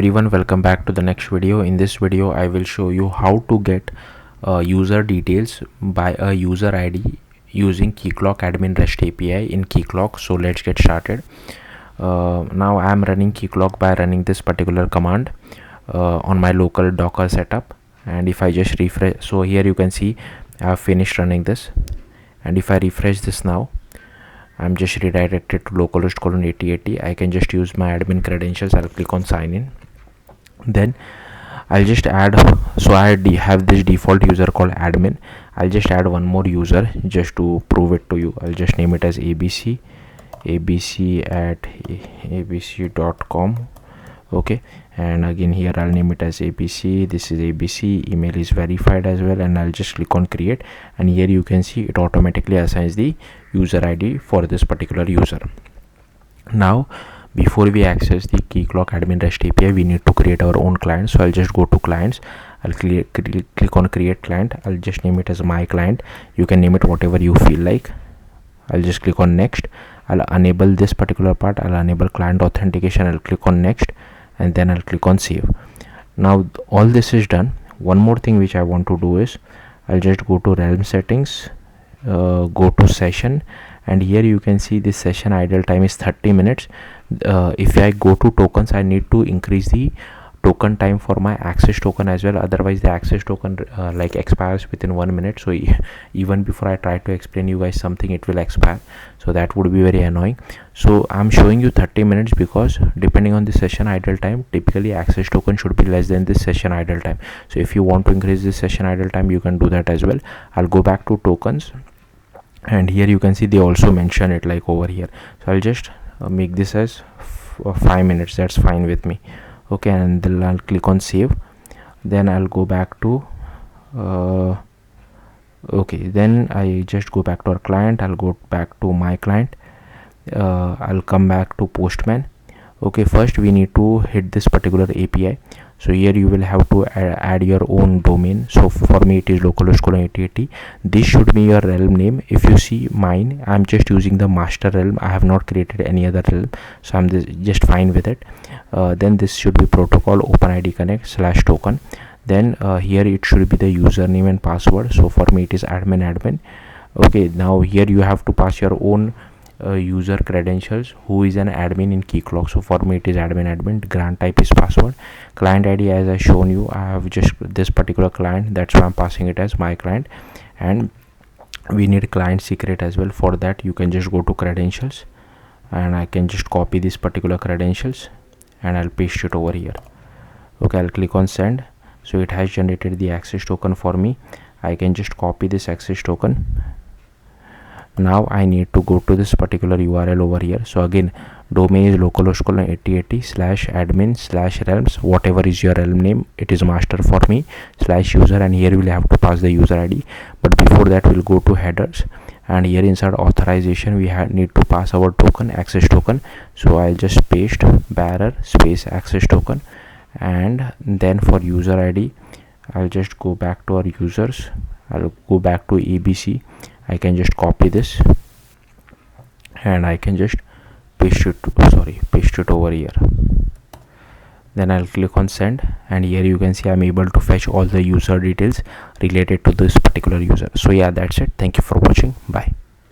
Everyone, welcome back to the next video. In this video I will show you how to get user details by a user ID using Keycloak admin REST API in Keycloak. So let's get started. Now I am running Keycloak by running this particular command on my local Docker setup, and if I just refresh, so here you can see I have finished running this, and if I refresh this now, I'm just redirected to localhost :8080. I can just use my admin credentials. I'll click on sign in. Then I'll just add, so I have this default user called admin. I'll just add one more user just to prove it to you. I'll just name it as abc at abc.com. okay, and again here I'll name it as abc. This is abc, email is verified as well, and I'll just click on create, and here you can see it automatically assigns the user ID for this particular user. Now before we access the Keycloak admin REST API, we need to create our own client. So I'll just go to clients, I'll click on create client. I'll just name it as my client. You can name it whatever you feel like. I'll just click on next. I'll enable this particular part. I'll enable client authentication. I'll click on next, and then I'll click on save. Now all this is done. One more thing which I want to do is I'll just go to realm settings, go to session, and here you can see this session idle time is 30 minutes. If I go to tokens, I need to increase the token time for my access token as well, otherwise the access token like expires within 1 minute. So even before I try to explain you guys something, it will expire, so that would be very annoying. So I'm showing you 30 minutes because depending on the session idle time, typically access token should be less than this session idle time. So if you want to increase this session idle time, you can do that as well. I'll go back to tokens, and here you can see they also mention it like over here. So I'll just make this as 5 minutes. That's fine with me. Okay, and then I'll click on save. Then I'll go back to okay, then I just go back to our client. I'll go back to my client. I'll come back to Postman. Okay, first we need to hit this particular API. So here you will have to add your own domain. So for me it is localhost :8080. This should be your realm name. If you see mine, I'm just using the master realm. I have not created any other realm, so I'm just fine with it. Then this should be protocol OpenID Connect /token. Then here it should be the username and password. So for me it is admin. Okay, now here you have to pass your own user credentials, who is an admin in Keycloak. So for me it is admin. Grant type is password. Client ID, as I shown you, I have just this particular client, that's why I'm passing it as my client. And we need client secret as well. For that you can just go to credentials, and I can just copy this particular credentials and I'll paste it over here. Okay, I'll click on send. So it has generated the access token for me. I can just copy this access token. Now I need to go to this particular URL over here. So again, domain is localhost :8080/admin/realms, whatever is your realm name. It is master for me /user, and here we'll have to pass the user ID. But before that, we'll go to headers, and here inside authorization we need to pass our token, access token. So I'll just paste bearer space access token, and then for user ID I'll just go back to our users. I'll go back to abc. I can just copy this and I can just paste it over here. Then I'll click on send, and here you can see I'm able to fetch all the user details related to this particular user. So yeah, that's it. Thank you for watching. Bye.